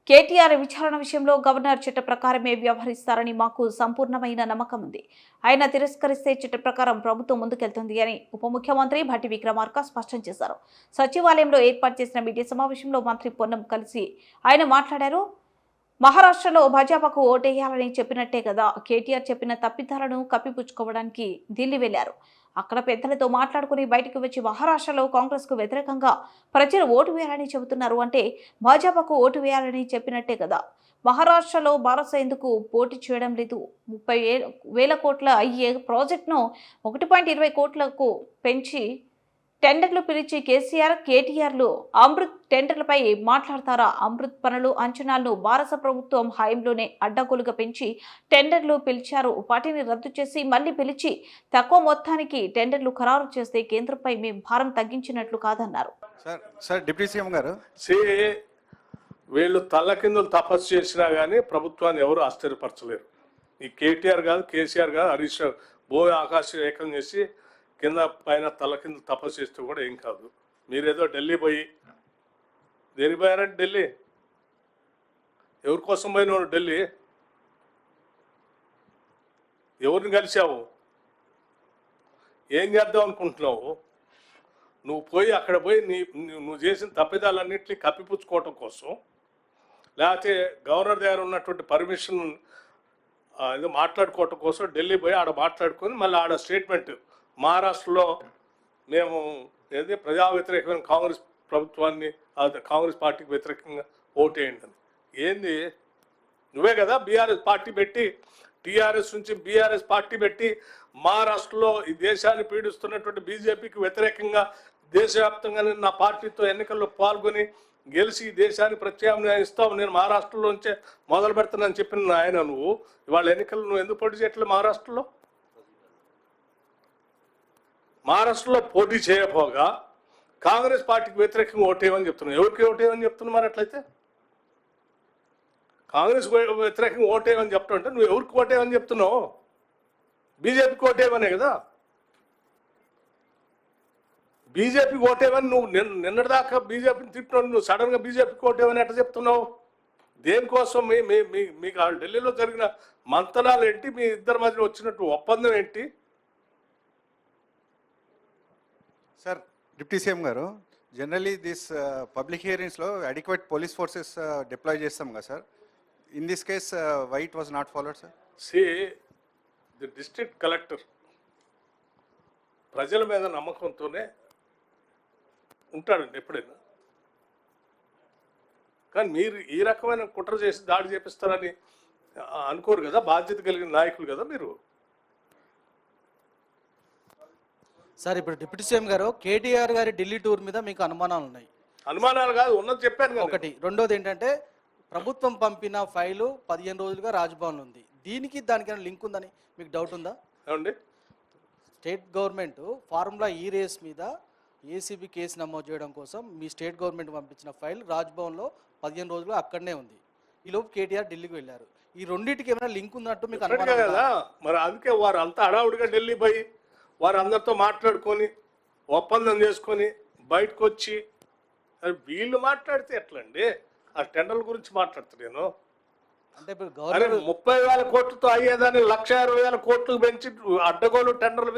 కేటీఆర్ విచారణ విషయంలో గవర్నర్ చట్ట ప్రకారమే వ్యవహరిస్తారని మాకు సంపూర్ణమైన నమ్మకం ఉంది. ఆయన తిరస్కరిస్తే చట్ట ప్రకారం ప్రభుత్వం ముందుకెళ్తుంది అని ఉప ముఖ్యమంత్రి భట్టి విక్రమార్క స్పష్టం చేశారు. సచివాలయంలో ఏర్పాటు చేసిన మీడియా సమావేశంలో మంత్రి పొన్నం కలిసి ఆయన మాట్లాడారు. మహారాష్ట్రలో భాజపాకు ఓటేయాలని చెప్పినట్టే కదా కేటీఆర్ చెప్పిన తప్పిదాలను కప్పిపుచ్చుకోవడానికి ఢిల్లీ వెళ్లారు. అక్కడ పెద్దలతో మాట్లాడుకుని బయటకు వచ్చి మహారాష్ట్రలో కాంగ్రెస్ కు వ్యతిరేకంగా ప్రజలు ఓటు వేయాలని చెబుతున్నారు అంటే భాజపాకు ఓటు వేయాలని చెప్పినట్టే కదా. మహారాష్ట్రలో భారత్ ఎందుకు పోటీ చేయడం లేదు? 30,000 కోట్ల అయ్యే ప్రాజెక్టును 1.20 కోట్లకు పెంచి టెండర్లు పిలిచి కేటీఆర్లు అమృత్ టెండర్లపై మాట్లాడతారా? అమృత్ పనులు అంచనాలను భారత ప్రభుత్వం హయాంలోనే అడ్డగోలుగా పెంచి టెండర్లు పిలిచారు. వాటిని రద్దు చేసి మళ్లీ పిలిచి తక్కువ మొత్తానికి టెండర్లు ఖరారు చేస్తే కేంద్రంపై మేము భారం తగ్గించినట్లు కాదన్నారు. డిప్యూటీ సీఎం గారు వీళ్ళు తల్లకిందులు తపస్సు చేసినా కానీ ప్రభుత్వాన్ని ఎవరు ఆశ్చర్యపరచలేరు. ఈ కేటీఆర్ కాదు, కేసీఆర్ కాదు, హరీష్ రావు భూమి ఆకాశం ఏకం చేసి కింద పైన తల కింద తపస్సు చేస్తూ కూడా ఏం కాదు. మీరేదో ఢిల్లీ పోయి దేనికి పోయారంటే ఢిల్లీ ఎవరి కోసం పోయినావు? ఢిల్లీ ఎవరిని కలిసావు? ఏం చేద్దాం అనుకుంటున్నావు? నువ్వు పోయి అక్కడ పోయి నువ్వు చేసిన తప్పిదాలన్నింటినీ కప్పిపుచ్చుకోవటం కోసం, లేకపోతే గవర్నర్ దగ్గర ఉన్నటువంటి పర్మిషన్ ఏదో మాట్లాడుకోవటం కోసం ఢిల్లీ పోయి ఆడ మాట్లాడుకొని మళ్ళీ ఆడ స్టేట్మెంట్ మహారాష్ట్రలో మేము ఏది ప్రజా వ్యతిరేకమైన కాంగ్రెస్ ప్రభుత్వాన్ని కాంగ్రెస్ పార్టీకి వ్యతిరేకంగా ఓటేయండి అని. ఏంది? నువ్వే కదా బీఆర్ఎస్ పార్టీ పెట్టి టీఆర్ఎస్ నుంచి బీఆర్ఎస్ పార్టీ పెట్టి మహారాష్ట్రలో ఈ దేశాన్ని పీడిస్తున్నటువంటి బీజేపీకి వ్యతిరేకంగా దేశవ్యాప్తంగా నా పార్టీతో ఎన్నికల్లో పాల్గొని గెలిచి ఈ దేశానికి ప్రత్యామ్నాయం ఇస్తావు, నేను మహారాష్ట్రలోంచే మొదలు పెడతానని చెప్పిన ఆయన నువ్వు ఇవాళ ఎన్నికలు నువ్వు ఎందుకు పోటీ చేయట్లేదు? మహారాష్ట్రలో పోటీ చేయకపోగా కాంగ్రెస్ పార్టీకి వ్యతిరేకంగా ఓటేయమని చెప్తున్నావు. ఎవరికి ఓటేయమని చెప్తున్నావు? మరి అట్లయితే కాంగ్రెస్ వ్యతిరేకంగా ఓటేయమని చెప్తుంటే నువ్వు ఎవరికి ఓటేయమని చెప్తున్నావు? బీజేపీకి ఓటేయమనే కదా. బీజేపీకి ఓటేయమని నువ్వు నిన్నటిదాకా బీజేపీని తిట్టినావు, నువ్వు సడన్గా బీజేపీకి ఓటేయమని ఎట్లా చెప్తున్నావు? దేనికోసం? మీకు ఢిల్లీలో జరిగిన మంతనాలు ఏంటి? మీ ఇద్దరి మధ్యలో వచ్చినట్టు ఒప్పందం ఏంటి? సార్ డిప్యూటీ సీఎం గారు, జనరలీ దిస్ పబ్లిక్ హియరింగ్స్లో అడిక్వేట్ పోలీస్ ఫోర్సెస్ డిప్లాయ్ చేస్తాం కదా sir. In this case why it was not followed sir? The district collector ప్రజల మీద నమ్మకంతోనే ఉంటాడండి ఎప్పుడైనా. కానీ మీరు ఈ రకమైన కుట్ర చేసి దాడి చేపిస్తారని అనుకోరు కదా. బాధ్యత కలిగిన నాయకులు కదా మీరు. సార్ ఇప్పుడు డిప్యూటీ సీఎం గారు కేటీఆర్ గారి ఢిల్లీ టూర్ మీద మీకు అనుమానాలు ఉన్నాయి? అనుమానాలు కాదు, ఉన్నది చెప్పాను. ఒకటి. రెండోది ఏంటంటే ప్రభుత్వం పంపిన ఫైలు 15 రోజులుగా రాజ్భవన్ ఉంది. దీనికి దానికైనా లింక్ ఉందని మీకు డౌట్ ఉందా? ఏమండి, స్టేట్ గవర్నమెంట్ ఫార్ములా ఈ రేస్ మీద ఏసీబీ కేసు నమోదు చేయడం కోసం మీ స్టేట్ గవర్నమెంట్ పంపించిన ఫైల్ రాజ్భవన్లో 15 రోజులుగా అక్కడనే ఉంది. ఈలోపు కేటీఆర్ ఢిల్లీకి వెళ్ళారు. ఈ రెండింటికి ఏమైనా లింక్ ఉన్నట్టు మీకు అనుమానం కదా? మరి అందుకే వారు అంతా హడావుడిగా ఢిల్లీ పోయి వారు అందరితో మాట్లాడుకొని ఒప్పందం చేసుకొని బయటకు వచ్చి వీళ్ళు మాట్లాడితే ఎట్లండి? ఆ టెండర్ల గురించి మాట్లాడుతా నేను. అంటే 30,000 కోట్లతో అయ్యేదాన్ని 1,20,000 కోట్లు పెంచి అడ్డగోలు టెండర్లు